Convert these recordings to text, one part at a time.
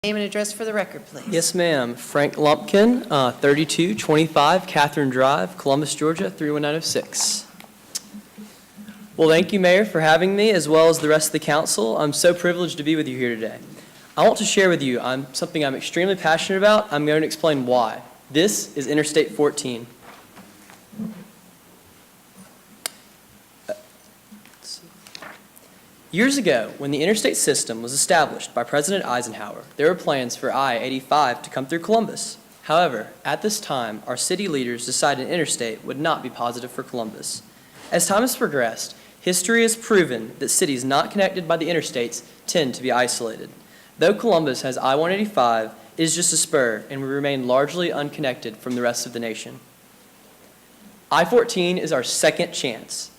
Name and address for the record, please. Yes, ma'am. Frank Lumpkin, 3225 Catherine Drive, Columbus, Georgia, 31906. Well, thank you, Mayor, for having me, as well as the rest of the council. I'm so privileged to be with you here today. I want to share with you something I'm extremely passionate about. I'm going to explain why. This is Interstate 14. Years ago, when the interstate system was established by President Eisenhower, there were plans for I-85 to come through Columbus. However, at this time, our city leaders decided an interstate would not be positive for Columbus. As time has progressed, history has proven that cities not connected by the interstates tend to be isolated. Though Columbus has I-185, it is just a spur, and we remain largely unconnected from the rest of the nation. I-14 is our second chance.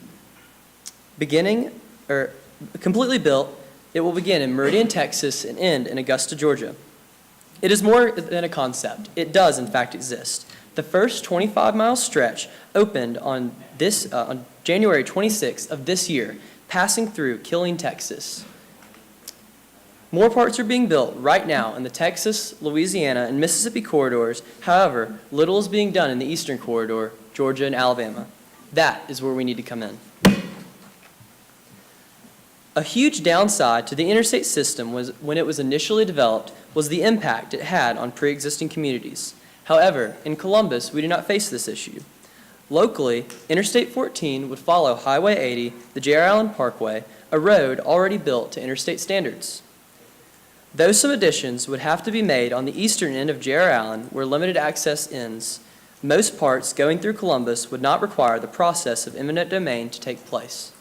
Completely built, it will begin in Meridian, Texas, and end in Augusta, Georgia. It is more than a concept. It does, in fact, exist. The first 25-mile stretch opened on January 26th of this year, passing through Killeen, Texas. More parts are being built right now in the Texas, Louisiana, and Mississippi corridors. However, little is being done in the Eastern Corridor, Georgia and Alabama. That is where we need to come in. A huge downside to the interstate system when it was initially developed was the impact it had on pre-existing communities. However, in Columbus, we do not face this issue. Locally, Interstate 14 would follow Highway 80, the J.R. Allen Parkway, a road already built to interstate standards. Though some additions would have to be made on the eastern end of J.R. Allen, where limited access ends, most parts going through Columbus would not require the process of eminent domain to take place.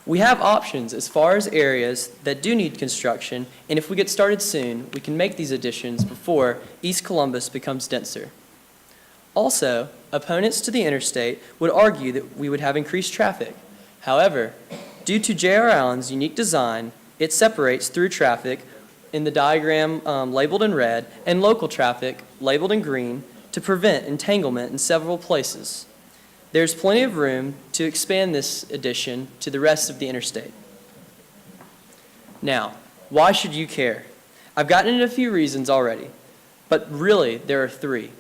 We have options as far as areas that do need construction, and if we get started soon, we can make these additions before East Columbus becomes denser. Also, opponents to the interstate would argue that we would have increased traffic. However, due to J.R. Allen's unique design, it separates through traffic in the diagram labeled in red and local traffic labeled in green to prevent entanglement in several places. There's plenty of room to expand this addition to the rest of the interstate. Now, why should you care? I've gotten into a few reasons already, but really there are three: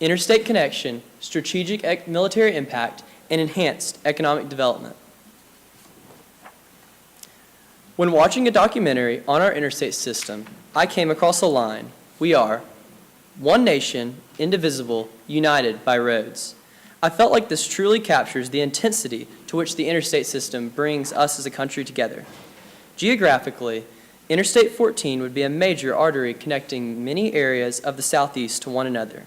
interstate connection, strategic military impact, and enhanced economic development. When watching a documentary on our interstate system, I came across a line: "We are one nation, indivisible, united by roads." I felt like this truly captures the intensity to which the interstate system brings us as a country together. Geographically, Interstate 14 would be a major artery connecting many areas of the Southeast to one another.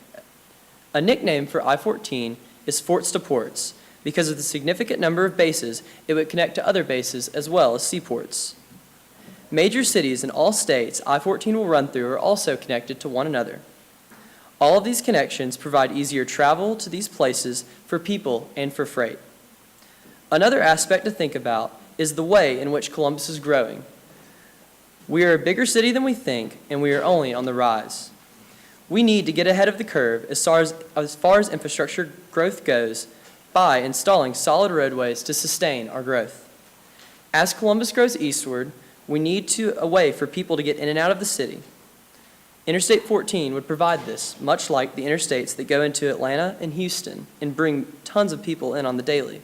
A nickname for I-14 is Forts to Ports because of the significant number of bases it would connect to other bases as well as seaports. Major cities in all states I-14 will run through are also connected to one another. All of these connections provide easier travel to these places for people and for freight. Another aspect to think about is the way in which Columbus is growing. We are a bigger city than we think, and we are only on the rise. We need to get ahead of the curve as far as infrastructure growth goes by installing solid roadways to sustain our growth. As Columbus grows eastward, we need a way for people to get in and out of the city. Interstate 14 would provide this, much like the interstates that go into Atlanta and Houston and bring tons of people in on the daily.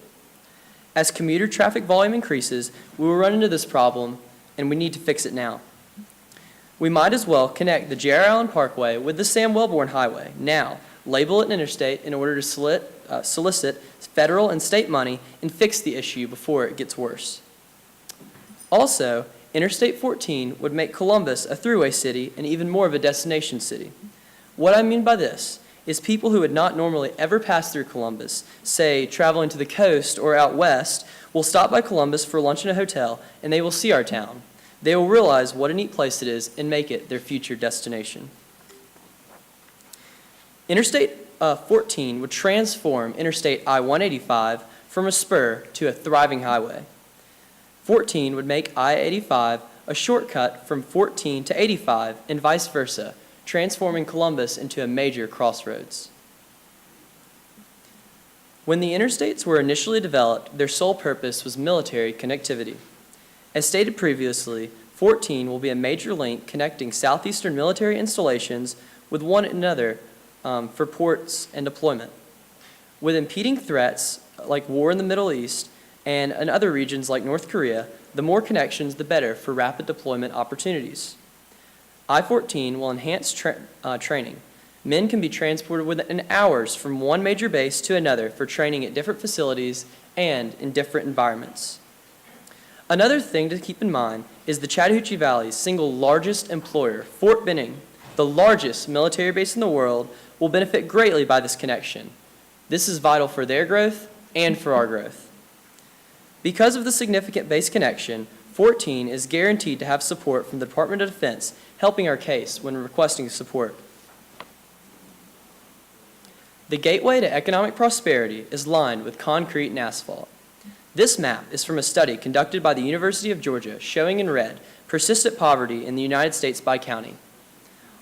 As commuter traffic volume increases, we will run into this problem, and we need to fix it now. We might as well connect the J.R. Allen Parkway with the Sam Wellborn Highway now, label it an interstate in order to solicit federal and state money and fix the issue before it gets worse. Also, Interstate 14 would make Columbus a throughway city and even more of a destination city. What I mean by this is people who would not normally ever pass through Columbus, say traveling to the coast or out west, will stop by Columbus for lunch in a hotel and they will see our town. They will realize what a neat place it is and make it their future destination. Interstate 14 would transform Interstate I-185 from a spur to a thriving highway. 14 would make I-85 a shortcut from 14 to 85 and vice versa, transforming Columbus into a major crossroads. When the interstates were initially developed, their sole purpose was military connectivity. As stated previously, 14 will be a major link connecting southeastern military installations with one another for ports and deployment. With impeding threats like war in the Middle East and in other regions like North Korea, the more connections, the better for rapid deployment opportunities. I-14 will enhance training. Men can be transported within hours from one major base to another for training at different facilities and in different environments. Another thing to keep in mind is the Chattahoochee Valley's single largest employer, Fort Benning, the largest military base in the world, will benefit greatly by this connection. This is vital for their growth and for our growth. Because of the significant base connection, 14 is guaranteed to have support from the Department of Defense, helping our case when requesting support. The gateway to economic prosperity is lined with concrete and asphalt. This map is from a study conducted by the University of Georgia showing in red persistent poverty in the United States by county.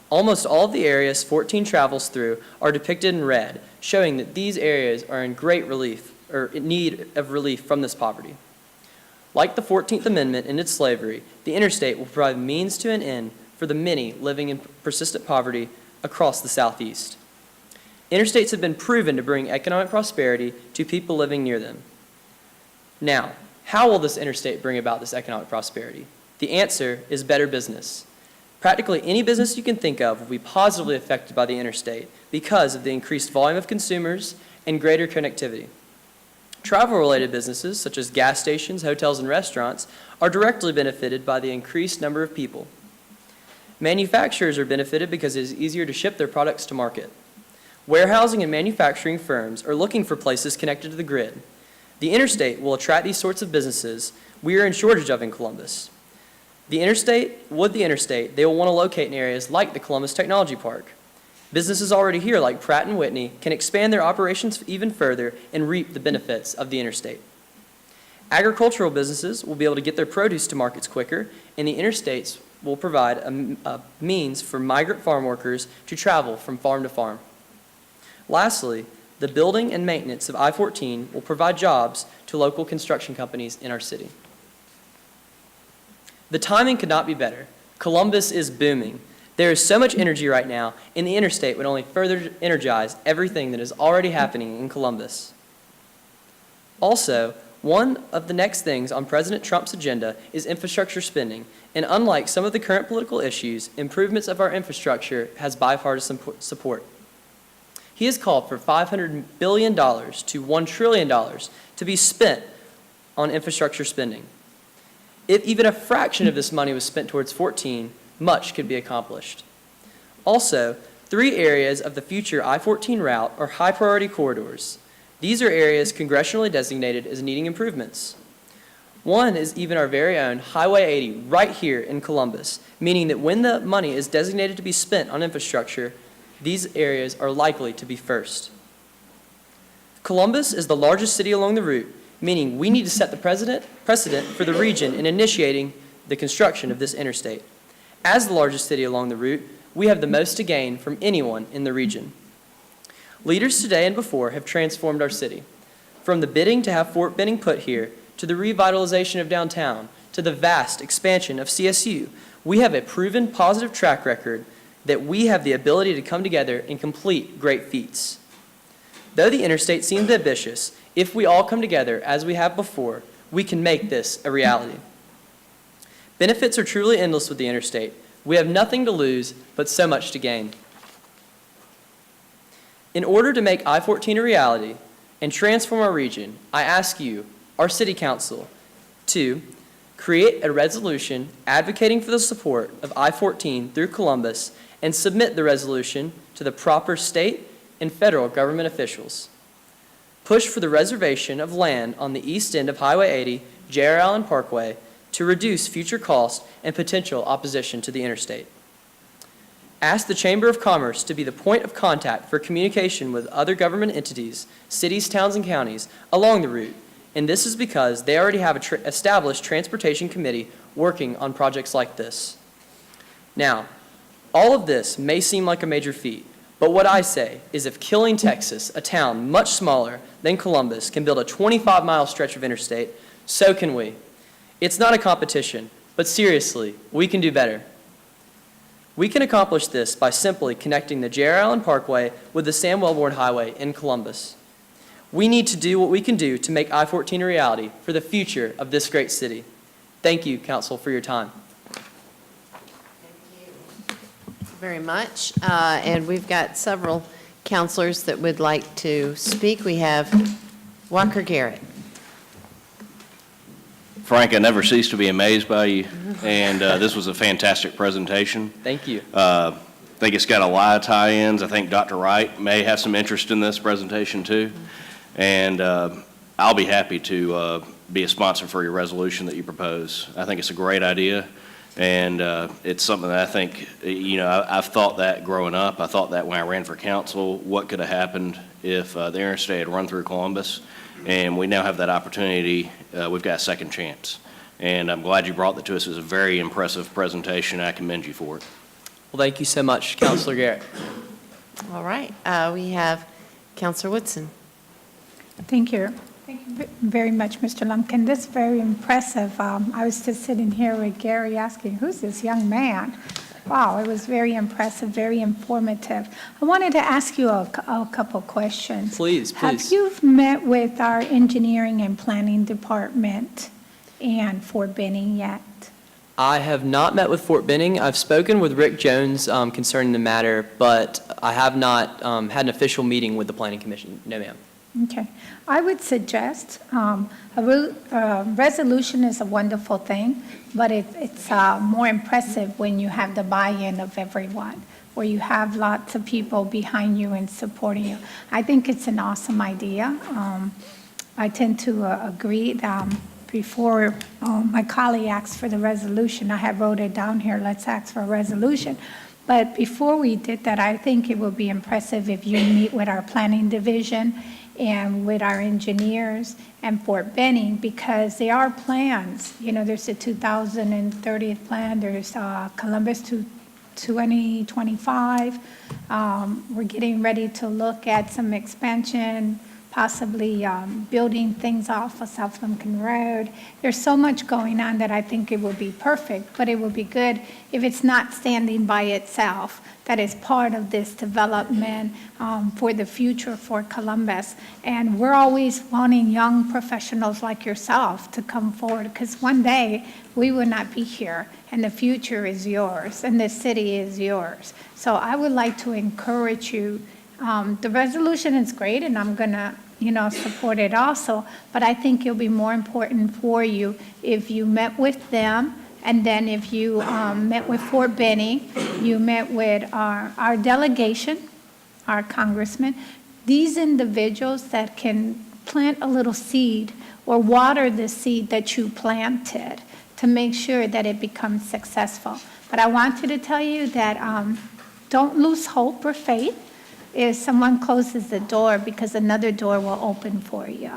Almost all of the areas 14 travels through are depicted in red, showing that these areas are in great relief or in need of relief from this poverty. Like the 14th Amendment ended slavery, the interstate will provide means to an end for the many living in persistent poverty across the Southeast. Interstates have been proven to bring economic prosperity to people living near them. Now, how will this interstate bring about this economic prosperity? The answer is better business. Practically any business you can think of will be positively affected by the interstate because of the increased volume of consumers and greater connectivity. Travel-related businesses, such as gas stations, hotels, and restaurants, are directly benefited by the increased number of people. Manufacturers are benefited because it is easier to ship their products to market. Warehousing and manufacturing firms are looking for places connected to the grid. The interstate will attract these sorts of businesses we are in shortage of in Columbus. With the interstate, they will want to locate in areas like the Columbus Technology Park. Businesses already here like Pratt & Whitney can expand their operations even further and reap the benefits of the interstate. Agricultural businesses will be able to get their produce to markets quicker, and the interstates will provide a means for migrant farm workers to travel from farm to farm. Lastly, the building and maintenance of I-14 will provide jobs to local construction companies in our city. The timing could not be better. Columbus is booming. There is so much energy right now, and the interstate would only further energize everything that is already happening in Columbus. Also, one of the next things on President Trump's agenda is infrastructure spending, and unlike some of the current political issues, improvements of our infrastructure has bipartisan support. He has called for $500 billion to $1 trillion to be spent on infrastructure spending. If even a fraction of this money was spent towards 14, much could be accomplished. Also, 3 areas of the future I-14 route are high-priority corridors. These are areas congressionally designated as needing improvements. One is even our very own Highway 80 right here in Columbus, meaning that when the money is designated to be spent on infrastructure, these areas are likely to be first. Columbus is the largest city along the route, meaning we need to set the precedent for the region in initiating the construction of this interstate. As the largest city along the route, we have the most to gain from anyone in the region. Leaders today and before have transformed our city. From the bidding to have Fort Benning put here, to the revitalization of downtown, to the vast expansion of CSU, we have a proven positive track record that we have the ability to come together and complete great feats. Though the interstate seems ambitious, if we all come together as we have before, we can make this a reality. Benefits are truly endless with the interstate. We have nothing to lose, but so much to gain. In order to make I-14 a reality and transform our region, I ask you, our City Council, to create a resolution advocating for the support of I-14 through Columbus and submit the resolution to the proper state and federal government officials. Push for the reservation of land on the east end of Highway 80, J.R. Allen Parkway, to reduce future costs and potential opposition to the interstate. Ask the Chamber of Commerce to be the point of contact for communication with other government entities, cities, towns, and counties along the route, and this is because they already have an established transportation committee working on projects like this. Now, all of this may seem like a major feat, but what I say is if Killeen, Texas, a town much smaller than Columbus, can build a 25-mile stretch of interstate, so can we. It's not a competition, But seriously, we can do better. We can accomplish this by simply connecting the J.R. Allen Parkway with the Sam Wellborn Highway in Columbus. We need to do what we can do to make I-14 a reality for the future of this great city. Thank you, Council, for your time. Thank you very much. And we've got several counselors that would like to speak. We have Walker Garrett. Frank, I never cease to be amazed by you, and this was a fantastic presentation. Thank you. I think it's got a lot of tie-ins. I think Dr. Wright may have some interest in this presentation too, and I'll be happy to be a sponsor for your resolution that you propose. I think it's a great idea, and it's something that I think, I've thought that growing up. I thought that when I ran for council, what could have happened if the interstate had run through Columbus. And we now have that opportunity. We've got a second chance. And I'm glad you brought that to us. It was a very impressive presentation. I commend you for it. Well, thank you so much, Councilor Garrett. All right. We have Councilor Woodson. Thank you. Thank you very much, Mr. Lumpkin. This is very impressive. I was just sitting here with Gary asking, who's this young man? Wow, it was very impressive, very informative. I wanted to ask you a couple questions. Please. Have you met with our engineering and planning department and Fort Benning yet? I have not met with Fort Benning. I've spoken with Rick Jones concerning the matter, but I have not had an official meeting with the Planning Commission. No, ma'am. Okay. I would suggest a resolution is a wonderful thing, but it's more impressive when you have the buy-in of everyone, where you have lots of people behind you and supporting you. I think it's an awesome idea. I tend to agree. Before my colleague asked for the resolution, I had wrote it down here, let's ask for a resolution. But before we did that, I think it would be impressive if you meet with our planning division and with our engineers and Fort Benning, because there are plans. There's the 2030 plan, there's Columbus to 2025. We're getting ready to look at some expansion, possibly building things off of South Lumpkin Road. There's so much going on that I think it would be perfect, but it would be good if it's not standing by itself, that is part of this development for the future for Columbus. And we're always wanting young professionals like yourself to come forward, because one day we will not be here, and the future is yours, and the city is yours. So I would like to encourage you. The resolution is great, and I'm going to, support it also, but I think it'll be more important for you if you met with them, and then if you met with Fort Benning, you met with our delegation, our congressman, these individuals that can plant a little seed or water the seed that you planted to make sure that it becomes successful. But I wanted to tell you that don't lose hope or faith if someone closes the door, because another door will open for you.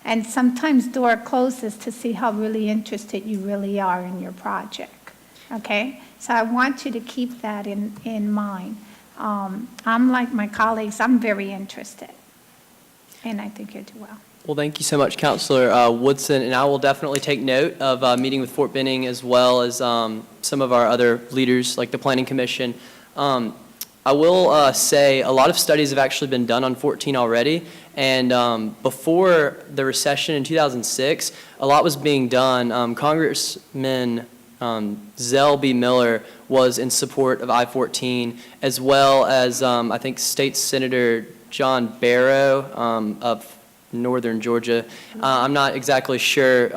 And sometimes door closes to see how really interested you really are in your project, okay? So I want you to keep that in mind. I'm like my colleagues, I'm very interested, and I think you'll do well. Well, thank you so much, Councilor Woodson, and I will definitely take note of meeting with Fort Benning as well as some of our other leaders like the Planning Commission. I will say a lot of studies have actually been done on 14 already, and before the recession in 2006, a lot was being done. Congressman Zell B. Miller was in support of I-14, as well as I think State Senator John Barrow of northern Georgia. I'm not exactly sure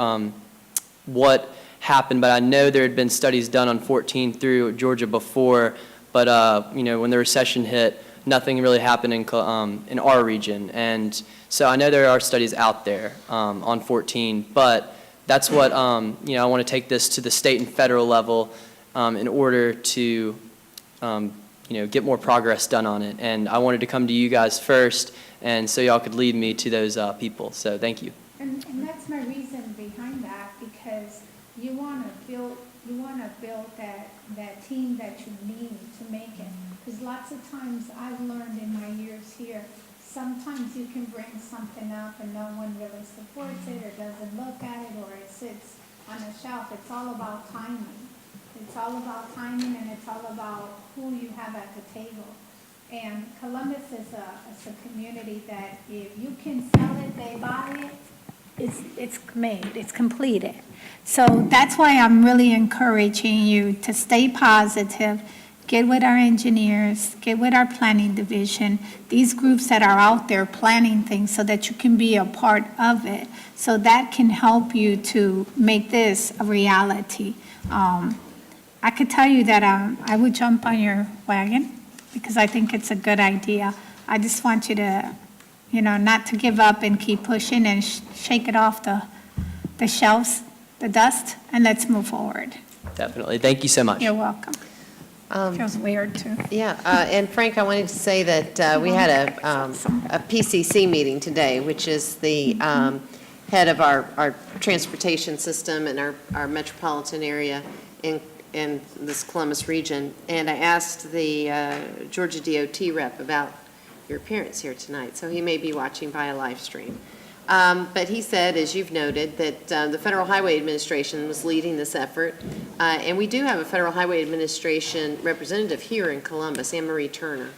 what happened, but I know there had been studies done on 14 through Georgia before. But when the recession hit, nothing really happened in our region, and so I know there are studies out there on 14. But that's what I want to take this to the state and federal level in order to get more progress done on it. And I wanted to come to you guys first, and so y'all could lead me to those people. So thank you. And that's my reason behind that, because you want to build that team that you need to make it. Because lots of times I've learned in my years here, sometimes you can bring something up and no one really supports it or doesn't look at it, or it sits on a shelf, it's all about timing. It's all about timing, and it's all about who you have at the table. And Columbus is a community that if you can sell it, they buy it, it's made, it's completed. So that's why I'm really encouraging you to stay positive, get with our engineers, get with our planning division, these groups that are out there planning things so that you can be a part of it. So that can help you to make this a reality. I could tell you that I would jump on your wagon because I think it's a good idea. I just want you to, not to give up and keep pushing and shake it off the shelves, the dust, and let's move forward. Definitely. Thank you so much. You're welcome. Feels weird, too. Yeah, and Frank, I wanted to say that we had a PCC meeting today, which is the head of our transportation system and our metropolitan area in this Columbus region. And I asked the Georgia DOT rep about your appearance here tonight, so he may be watching via live stream. But he said, as you've noted, that the Federal Highway Administration was leading this effort. And we do have a Federal Highway Administration representative here in Columbus, Anne Marie Turner.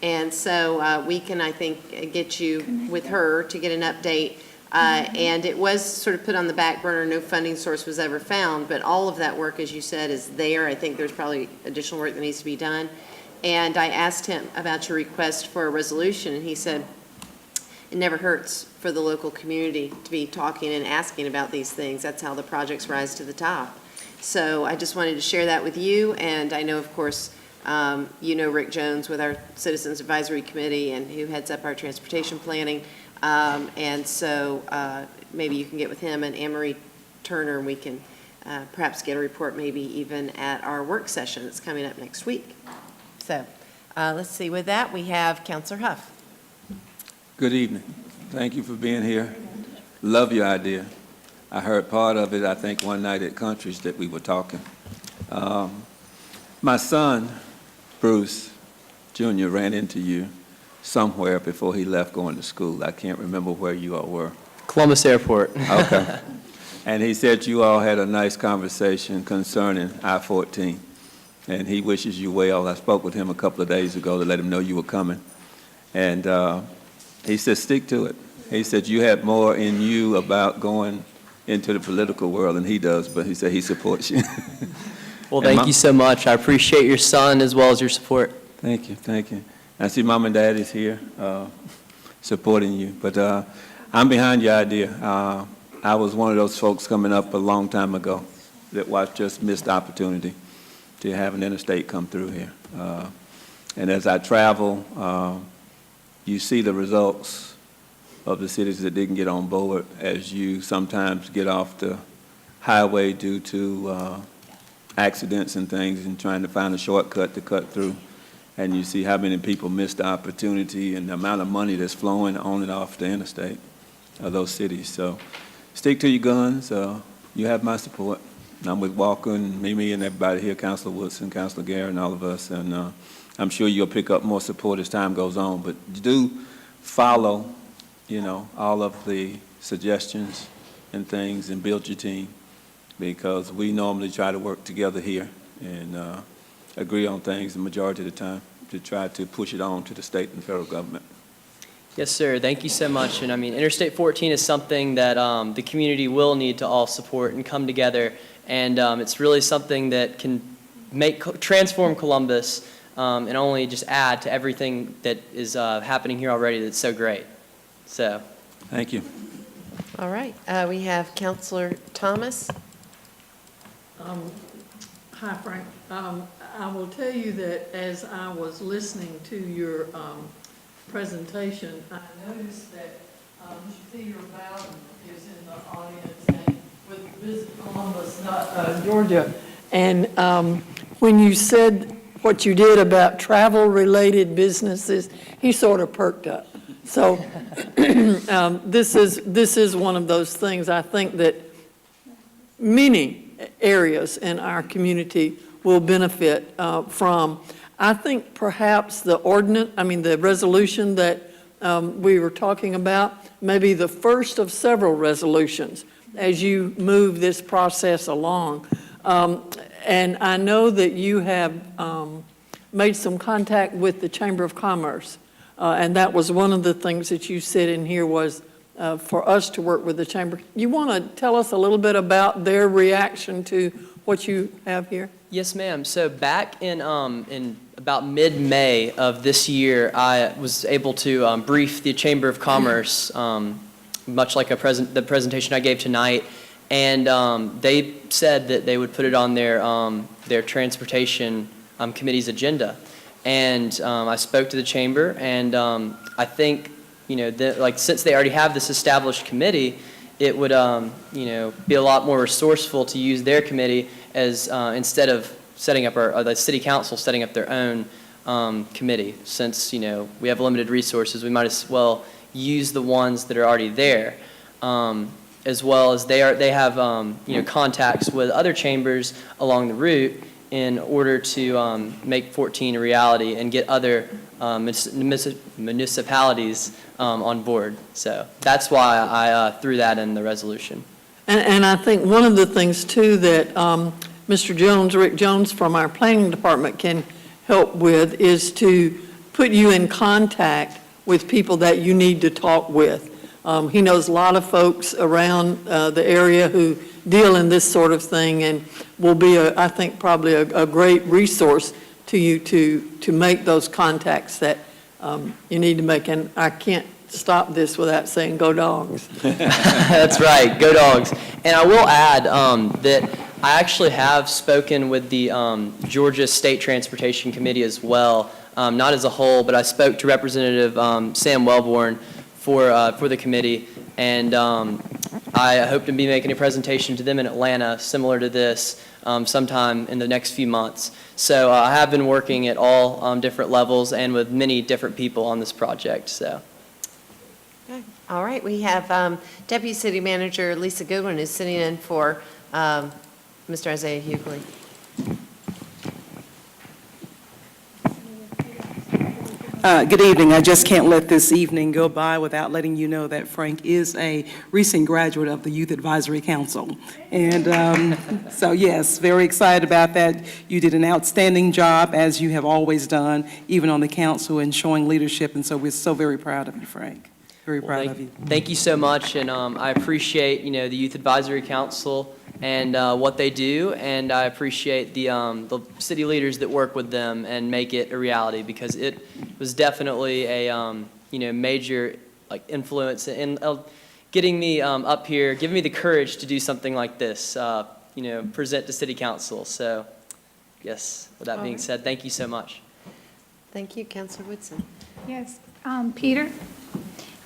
And so we can, I think, get you with her to get an update. And it was sort of put on the back burner, no funding source was ever found, but all of that work, as you said, is there. I think there's probably additional work that needs to be done. And I asked him about your request for a resolution, and he said, it never hurts for the local community to be talking and asking about these things. That's how the projects rise to the top. So I just wanted to share that with you, and I know, of course, Rick Jones with our Citizens Advisory Committee and who heads up our transportation planning. And so maybe you can get with him and Anne Marie Turner, and we can perhaps get a report maybe even at our work session that's coming up next week. So let's see. With that, we have Councilor Huff. Good evening. Thank you for being here. Love your idea. I heard part of it, I think, one night at Country's that we were talking. My son, Bruce Jr., ran into you somewhere before he left going to school. I can't remember where you all were. Columbus Airport. Okay. And he said you all had a nice conversation concerning I-14, and he wishes you well. I spoke with him a couple of days ago to let him know you were coming. And he said, stick to it. He said you had more in you about going into the political world than he does, but he said he supports you. Well, thank you so much. I appreciate your son as well as your support. Thank you, thank you. I see Mom and Dad is here supporting you, but I'm behind your idea. I was one of those folks coming up a long time ago that watched just missed opportunity to have an interstate come through here. And as I travel, you see the results of the cities that didn't get on board as you sometimes get off the highway due to accidents and things and trying to find a shortcut to cut through. And you see how many people missed the opportunity and the amount of money that's flowing on and off the interstate of those cities. So stick to your guns. You have my support. I'm with Walker and Mimi and everybody here, Councilor Woodson, Councilor Gare, and all of us. And I'm sure you'll pick up more support as time goes on. But do follow, all of the suggestions and things and build your team, because we normally try to work together here and agree on things the majority of the time to try to push it on to the state and federal government. Yes, sir. Thank you so much. And I mean, Interstate 14 is something that the community will need to all support and come together. And it's really something that can transform Columbus and only just add to everything that is happening here already that's so great. So. Thank you. All right. We have Councilor Thomas. Hi, Frank. I will tell you that as I was listening to your presentation, I noticed that Peter Bowden is in the audience and with Visit Columbus, Georgia. And when you said what you did about travel-related businesses, he sort of perked up. So this is one of those things I think that many areas in our community will benefit from. I think perhaps the resolution that we were talking about may be the first of several resolutions as you move this process along. And I know that you have made some contact with the Chamber of Commerce, and that was one of the things that you said in here was for us to work with the Chamber. You want to tell us a little bit about their reaction to what you have here? Yes, ma'am. So back in about mid-May of this year, I was able to brief the Chamber of Commerce, much like the presentation I gave tonight, and they said that they would put it on their transportation committee's agenda. And I spoke to the chamber, and I think, since they already have this established committee, it would, be a lot more resourceful to use their committee as instead of setting up or the city council setting up their own committee. Since we have limited resources, we might as well use the ones that are already there, as well as they have contacts with other chambers along the route in order to make 14 a reality and get other municipalities on board. So that's why I threw that in the resolution. And I think one of the things too that Mr. Jones, Rick Jones from our planning department can help with is to put you in contact with people that you need to talk with. He knows a lot of folks around the area who deal in this sort of thing and will be, I think, probably a great resource to you to make those contacts that you need to make. And I can't stop this without saying, go Dogs. That's right, go Dogs. And I will add that I actually have spoken with the Georgia State Transportation Committee as well, not as a whole, but I spoke to Representative Sam Wellborn for the committee, and I hope to be making a presentation to them in Atlanta similar to this sometime in the next few months. So I have been working at all different levels and with many different people on this project. So. Okay. All right, we have Deputy City Manager Lisa Goodwin who's sitting in for Mr. Isaiah Hughley. Good evening. I just can't let this evening go by without letting you know that Frank is a recent graduate of the Youth Advisory Council. And so, yes, very excited about that. You did an outstanding job, as you have always done, even on the council and showing leadership. And so we're so very proud of you, Frank. Very proud of you. Thank you so much. And I appreciate, the Youth Advisory Council and what they do, and I appreciate the city leaders that work with them and make it a reality, because it was definitely a major influence in getting me up here, giving me the courage to do something like this, present to City Council. So, yes, with that being said, thank you so much. Thank you, Councilor Woodson. Yes, Peter,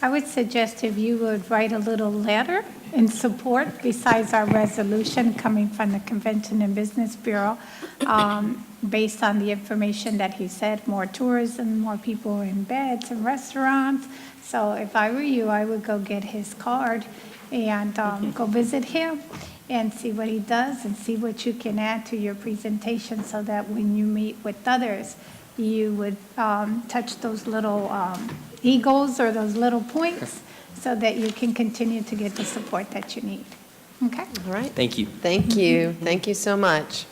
I would suggest if you would write a little letter in support, besides our resolution coming from the Convention and Business Bureau, based on the information that he said, more tourism, more people in beds and restaurants. So if I were you, I would go get his card and go visit him and see what he does and see what you can add to your presentation, so that when you meet with others, you would touch those little egos or those little points, so that you can continue to get the support that you need. Okay? All right. Thank you. Thank you. Thank you so much.